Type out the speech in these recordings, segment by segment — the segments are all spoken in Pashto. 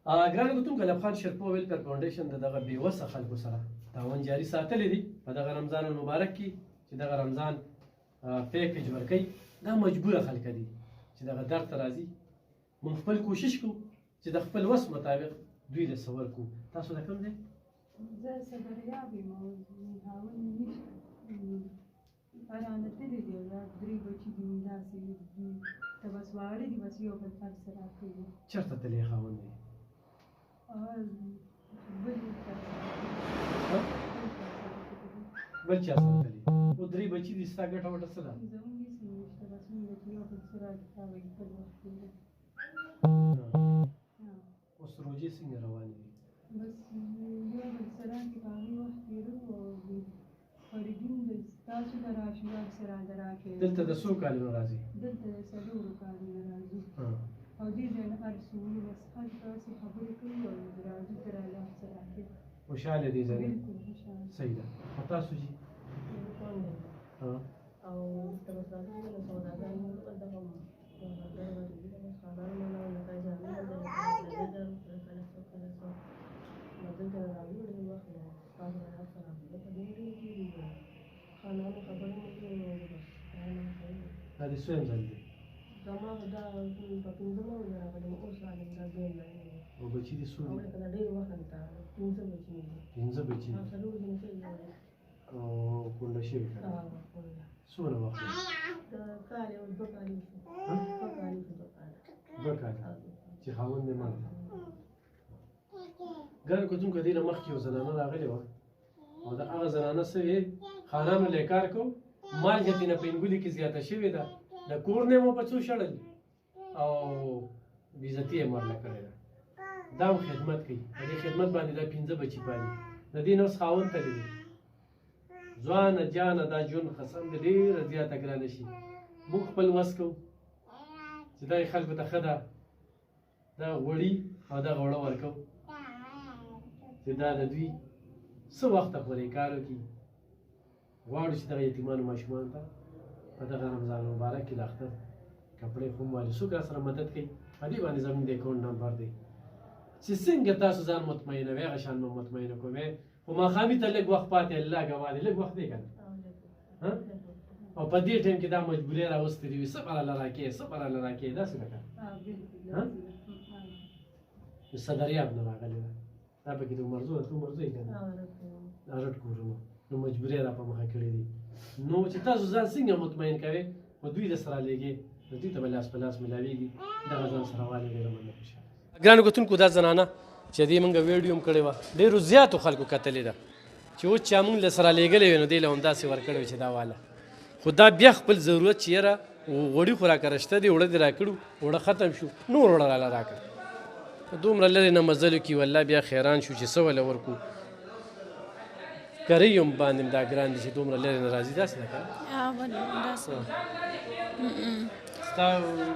ګرانو کتونکو الافخان شرپو ویلفیر فاونډیشن د دغه بېوسه خلکو سره تعاون جاري ساتلی دی په دغه رمضان المبارک کې چې دغه رمضان پیکج ورکوي دا مجبوره خلک دي چې دغه درد ته راځي موږ خپل کوشش کوو چې د خپل وس مطابق دوی له څه ورکړو تاسو د کوم ځای زه صدریاب یم او خاوند مې نشته رانتلي دي دا درې بچي دي داسې ته بس واړه دي بس یو بل فرد سره کوي چېرته تللی خاوند دی بل چا سره تللی او درې بچي دي ستا ګټه وټه څه ده زموږ هېڅ نشته بس موږ د یو بل سره کوي خپل وخت تېروي اوس روژې څنګه روانې دي بس یو بل سره کې په هغې وخت تېرو او فریدین د تاسو د راشدات سره د راکړې دلته د څو کالونو راځي دلته د څلورو کالونو راځي او دې ځای نه هر څه وړي بس خلک داسې خبرې کوي او راځي تر الله سره راکړي خوشحاله دي ځای بلکل خوشحاله صحیح ده او تاسو جي او تبصرات من سوداګان دغه خانان منو لکه جامې د لګر کله څو مدد راوړي د وخت تاسو راځه سره په دې کې خانان خبرې کوي دا د څویم ځل دی زما دا په پنځمه راغلم اوس راغلم دا ګیم نه او بچي دي څو او دا ډېر وخت ته پنځه بچي پنځه بچي او څلور دي او کونډه شوي که نه څومره وخت د کال یو دوه کالي دوه کاله چې خاوند یې مړ دی ګرانو کتونکو دې نه مخکې یو زنانه راغلې وه او د هغه زنانه څه وې خانانو له کار کو مالګه تېنه په انګولي کې زیاته شوې ده د کور نه مو په څو شړل او بېعزتي یې مرله کړې ده دا هم خدمت کوي په دې خدمت باندې دا پنځه بچي پالي د دې نه اوس خاوند تللی دی ځوانه جانه دا ژوند قسم دې ډېره زیاته ګرانه شي موږ خپل وس کوو چې دا خلکو ته ښه ده دا غوړي او دغه اوړه ورکوو چې دا د دوی څه وخته پورې کار وکړي غواړو چې دغه یتیمانو ماشومانو ته په دغه رمضان مبارک کې د اختر کپړې خو والي څوک را سره مدد کوي په دې باندې زموږ د اکاونټ نمبر دی چې څنګه تاسو ځان مطمئنوئ هغه شان مو مطمئنه کوئ خو ماښامي ته لږ وخت پاتې الله ګواه دی لږ وخت دی که نه او په دې ټایم کې دا مجبوري راوستې دي څه براله راکې څه براله راکې داسې ده که د صدریاب نه راغلې ده دا پکې د عمرزو ده ته عمرزو یې که نه دا رټ کورونه نو مجبوري را په مخه کړې دي نو چې تاسو ځان څنګه مطمئن کوئ نو دوی د سره لیږي نو دوی ته به لاس په لاس ملاوېږي دغه ځان سره والي ډېره مننه خوشحاله ګرانو کتونکو دا زنانه چې دې موږ ویډیو هم کړې وه ډېرو زیاتو خلکو کتلې ده چې اوس چا موږ له سره لیږلی وي نو دې له همداسې ورکړی وي چې دا واله خو دا بیا خپل ضرورت چې یاره غوړي خو راکړه شته دي اوړه دې راکړو اوړه ختم شو نور اوړه راله راکړه دومره لرې نه مزلو کې والله بیا خیران شو چې څه وله ورکړو کرۍ هم باندې دا ګران دي چې دومره لرې نه راځي داسې ده که ستا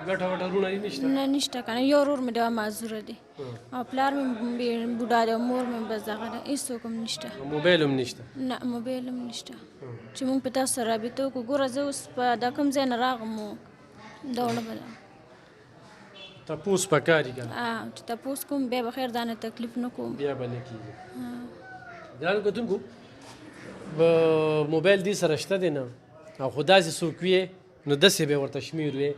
ګټه وټه وروڼه دي نشته نه نشته که نه یو ورور مې ډېره معذوره دی او پلار مې بوډا دی او مور مې بس دغه ده هېڅوک هم نشته موبایل هم نشته نه موبایل هم نشته چې موږ په تاسو سره رابطه وکړو ګوره زه اوس په دا کوم ځای نه راغلم دوړه به ده تپوس پکاري که نه چې تپوس کوم بیا به خیر دا نه تکلیف نه کوم بیا به نه کېږي ګرانو کتونکو موبایل دې سره شته دی نه او خو داسې څوک وي نو داسې به ورته شمېر وي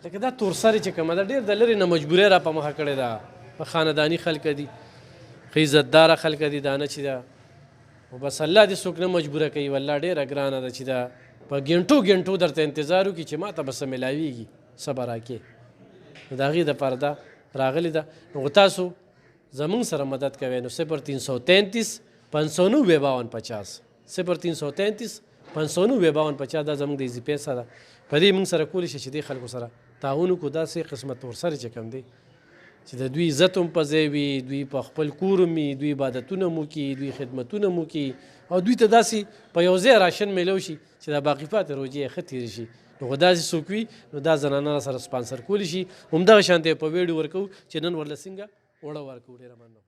لکه دا تورسرې چې کومه ده ډېر د لرې نه مجبورۍ را په مخه کړې ده په خانداني خلکه دي ښه عزتداره خلکه دي دا نه چې ده خو بس الله دې څوک نه مجبوره کوي والله ډېره ګرانه ده چې دا په ګنټو ګنټو درته انتظار وکړي چې ما ته به څه میلاویږي څه به راکې نو د هغې دپاره دا راغلې ده نو تاسو زموږ سره مدد کوئ نو 0333 590 5250 0333 590 دا زموږ د ایزي پیسه ده په دې موږ سره کولی شي چې دې خلکو سره تعاون وکړو داسې قسمه تورسرې چې کوم دی چې د دوی عزت هم په ځای وي دوی په خپل کور هم وي دوی عبادتونه مو کوي دوی خدمتونه مو کوي او دوی ته داسې په یو ځای راشن میلو شي چې دا باقي پاتې روجې یې ښه تېرې شي نو خو داسې څوک وي نو دا زنانه سره سپانسر کولی شي همدغه شانته په ویډیو ورکوو چې نن ورله څنګه اوړه ورکوو ډېره مننه